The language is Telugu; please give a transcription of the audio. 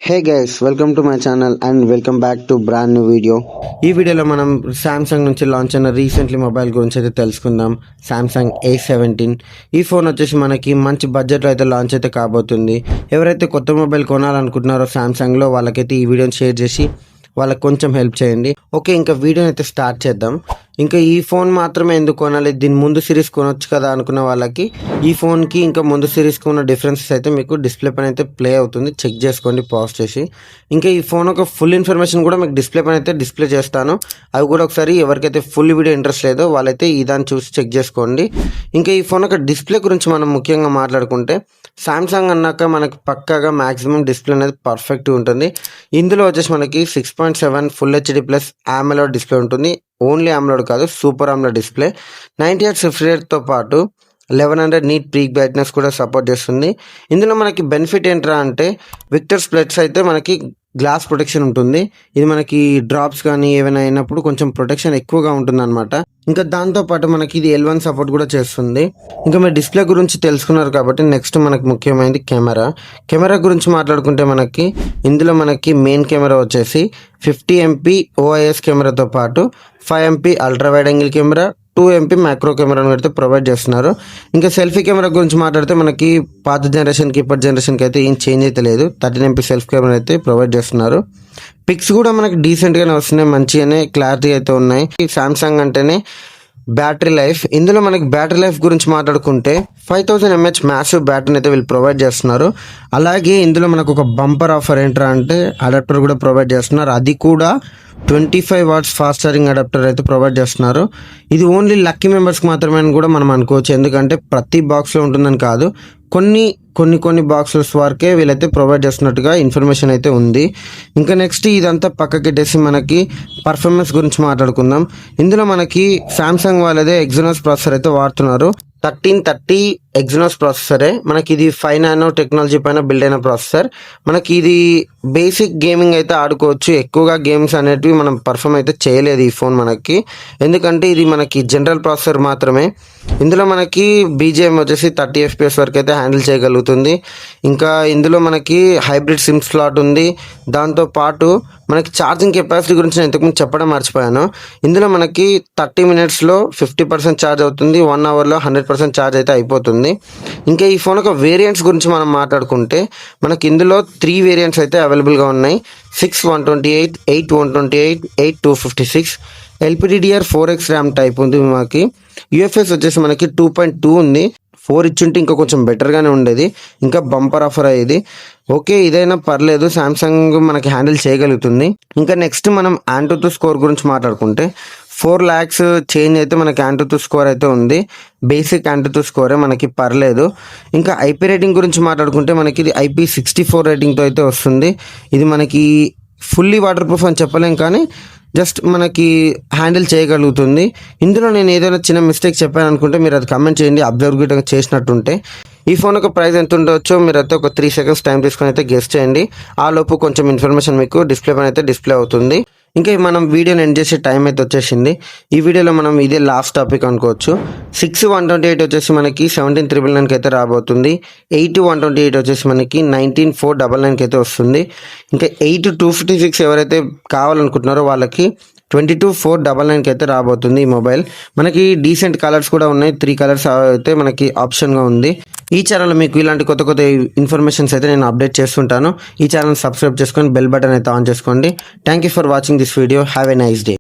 Hey guys, welcome to my channel and welcome back to brand new video. ఈ వీడియోలో మనం సామ్సంగ్ నుంచి లాంచ్ అయిన రీసెంట్లీ మొబైల్ గురించి అయితే తెలుసుకుందాం. సామ్సంగ్ A17 ఈ ఫోన్ వచ్చేసి మనకి మంచి బడ్జెట్లో అయితే లాంచ్ అయితే కాబోతుంది. ఎవరైతే కొత్త మొబైల్ కొనాలనుకుంటున్నారో సామ్సంగ్లో వాళ్ళకైతే ఈ వీడియోని షేర్ చేసి వాళ్ళకి కొంచెం హెల్ప్ చేయండి. ఓకే, ఇంకా వీడియోని అయితే స్టార్ట్ చేద్దాం. ఇంకా ఈ ఫోన్ మాత్రమే ఎందుకు కొనాలి, దీని ముందు సిరీస్ కొనొచ్చు కదా అనుకున్న వాళ్ళకి ఈ ఫోన్కి ఇంకా ముందు సిరీస్కి ఉన్న డిఫరెన్సెస్ అయితే మీకు డిస్ప్లే పైన అయితే ప్లే అవుతుంది. చెక్ చేసుకోండి పాజ్ చేసి. ఇంకా ఈ ఫోన్ ఒక ఫుల్ ఇన్ఫర్మేషన్ కూడా మీకు డిస్ప్లే పైన అయితే డిస్ప్లే చేస్తాను. అవి కూడా ఒకసారి ఎవరికైతే ఫుల్ వీడియో ఇంట్రెస్ట్ లేదో వాళ్ళైతే ఈ దాన్ని చూసి చెక్ చేసుకోండి. ఇంకా ఈ ఫోన్ ఒక డిస్ప్లే గురించి మనం ముఖ్యంగా మాట్లాడుకుంటే సామ్సంగ్ అన్నాక మనకి పక్కాగా మ్యాక్సిమం డిస్ప్లే అనేది పర్ఫెక్ట్గా ఉంటుంది. ఇందులో వచ్చేసి మనకి 6.7 full HD plus AMOLED display ఉంటుంది. ఓన్లీ AMOLED కాదు, super AMOLED display. 90Hz refresh రేట్తో పాటు 1100 నీట్ పీక్ బ్రైట్నెస్ కూడా సపోర్ట్ చేస్తుంది. ఇందులో మనకి బెనిఫిట్ ఏంట్రా అంటే విక్టర్ స్ప్లెట్స్ అయితే మనకి గ్లాస్ ప్రొటెక్షన్ ఉంటుంది. ఇది మనకి డ్రాప్స్ కానీ ఏమైనా అయినప్పుడు కొంచెం ప్రొటెక్షన్ ఎక్కువగా ఉంటుంది అనమాట. ఇంకా దాంతోపాటు మనకి ఇది L1 సపోర్ట్ కూడా చేస్తుంది. ఇంకా మీరు డిస్ప్లే గురించి తెలుసుకున్నారు కాబట్టి నెక్స్ట్ మనకి ముఖ్యమైనది కెమెరా గురించి మాట్లాడుకుంటే మనకి ఇందులో మనకి మెయిన్ కెమెరా వచ్చేసి 50 MP OIS కెమెరాతో పాటు 5 MP ultra wide angle camera, 2 MP macro కెమెరాను అయితే ప్రొవైడ్ చేస్తున్నారు. ఇంకా సెల్ఫీ కెమెరా గురించి మాట్లాడితే మనకి పాత జనరేషన్కి ఇప్పటి జనరేషన్కి అయితే ఏం చేంజ్ అయితే లేదు. 13 MP సెల్ఫీ కెమెరా అయితే ప్రొవైడ్ చేస్తున్నారు. పిక్స్ కూడా మనకి డీసెంట్గానే వస్తున్నాయి, మంచిగానే క్లారిటీ అయితే ఉన్నాయి. ఈ సామ్సంగ్ అంటేనే బ్యాటరీ లైఫ్. ఇందులో మనకి బ్యాటరీ లైఫ్ గురించి మాట్లాడుకుంటే 5000 mAh మ్యాసివ్ బ్యాటరీని అయితే వీళ్ళు ప్రొవైడ్ చేస్తున్నారు. అలాగే ఇందులో మనకు ఒక బంపర్ ఆఫర్ ఏంట్రా అంటే అడాప్టర్ కూడా ప్రొవైడ్ చేస్తున్నారు. అది కూడా 25 watts ఫాస్ట్ ఛార్జింగ్ అడాప్టర్ అయితే ప్రొవైడ్ చేస్తున్నారు. ఇది ఓన్లీ లక్కీ మెంబర్స్కి మాత్రమే అని కూడా మనం అనుకోవచ్చు. ఎందుకంటే ప్రతి బాక్స్లో ఉంటుందని కాదు, కొన్ని బాక్సెస్ వరకే వీళ్ళైతే ప్రొవైడ్ చేస్తున్నట్టుగా ఇన్ఫర్మేషన్ అయితే ఉంది. ఇంకా నెక్స్ట్ ఇదంతా పక్కకెట్టేసి మనకి పర్ఫార్మెన్స్ గురించి మాట్లాడుకుందాం. ఇందులో మనకి సామ్సంగ్ వాళ్ళదే ఎగ్జోనస్ ప్రాసెసర్ అయితే వాడుతున్నారు. 1330 ఎగ్జోనస్ ప్రాసెసరే. మనకి ఇది 5 nano టెక్నాలజీ పైన బిల్డ్ అయిన ప్రాసెసర్. మనకి ఇది బేసిక్ గేమింగ్ అయితే ఆడుకోవచ్చు. ఎక్కువగా గేమ్స్ అనేటివి మనం పర్ఫామ్ అయితే చేయలేదు ఈ ఫోన్ మనకి, ఎందుకంటే ఇది మనకి జనరల్ ప్రాసెసర్ మాత్రమే. ఇందులో మనకి BGM వచ్చేసి 30 FPS వరకు అయితే హ్యాండిల్ చేయగలుగుతుంది. ఇంకా ఇందులో మనకి హైబ్రిడ్ సిమ్ స్లాట్ ఉంది. దాంతోపాటు మనకి ఛార్జింగ్ కెపాసిటీ గురించి నేను ఇంతకుముందు చెప్పడం మర్చిపోయాను. ఇందులో మనకి 30 minutesలో 50% ఛార్జ్ అవుతుంది, 1 hourలో 100% ఛార్జ్ అయితే అయిపోతుంది. ఇంకా ఈ ఫోన్ యొక్క వేరియంట్స్ గురించి మనం మాట్లాడుకుంటే మనకి ఇందులో 3 వేరియంట్స్ అయితే అవైలబుల్గా ఉన్నాయి. 6/128, 8/128, 8/256. LPDDR4X ర్యామ్ టైప్ ఉంది. మనకి UFS వచ్చేసి మనకి 2.2 ఉంది. 4 ఇచ్చుంటే ఇంకా కొంచెం బెటర్గానే ఉండేది. ఇంకా బంపర్ ఆఫర్ అయ్యేది. ఓకే, ఇదైనా పర్లేదు, సామ్సంగ్ మనకి హ్యాండిల్ చేయగలుగుతుంది. ఇంకా నెక్స్ట్ మనం AnTuTu స్కోర్ గురించి మాట్లాడుకుంటే 4 lakhs చేంజ్ అయితే మనకి AnTuTu స్కోర్ అయితే ఉంది. బేసిక్ AnTuTu స్కోరే, మనకి పర్లేదు. ఇంకా IP రేటింగ్ గురించి మాట్లాడుకుంటే మనకి ఇది IP64 రేటింగ్తో అయితే వస్తుంది. ఇది మనకి ఫుల్లీ వాటర్ ప్రూఫ్ అని చెప్పలేం, కానీ జస్ట్ మనకి హ్యాండిల్ చేయగలుగుతుంది. ఇందులో నేను ఏదైనా చిన్న మిస్టేక్ చెప్పాను అనుకుంటే మీరు అది కమెంట్ చేయండి, అబ్జర్వ్ చేసినట్టుంటే. ఈ ఫోన్ యొక్క ప్రైస్ ఎంత ఉండొచ్చో మీరు అయితే ఒక 3 seconds టైం తీసుకొని అయితే గెస్ చేయండి. ఆ లోపు కొంచెం ఇన్ఫర్మేషన్ మీకు డిస్ప్లే పైన అయితే డిస్ప్లే అవుతుంది. ఇంకా మనం వీడియోని ఎండ్ చేసే టైం అయితే వచ్చేసింది. ఈ వీడియోలో మనం ఇదే లాస్ట్ టాపిక్ అనుకోవచ్చు. 6/128 వచ్చేసి మనకి 17,999 అయితే రాబోతుంది. 8/128 వచ్చేసి మనకి 19,499 అయితే వస్తుంది. ఇంకా 8/256 ఎవరైతే కావాలనుకుంటున్నారో వాళ్ళకి 22,499 అయితే రాబోతుంది ఈ మొబైల్. మనకి డీసెంట్ కలర్స్ కూడా ఉన్నాయి. 3 కలర్స్ అయితే మనకి ఆప్షన్గా ఉంది. ఈ ఛానల్లో మీకు ఇలాంటి కొత్త ఇన్ఫర్మేషన్స్ అయితే నేను అప్డేట్ చేస్తుంటాను. ఈ ఛానల్ సబ్స్క్రైబ్ చేసుకొని బెల్ బటన్ అయితే ఆన్ చేసుకోండి. Thank you for watching this video. Have a nice day.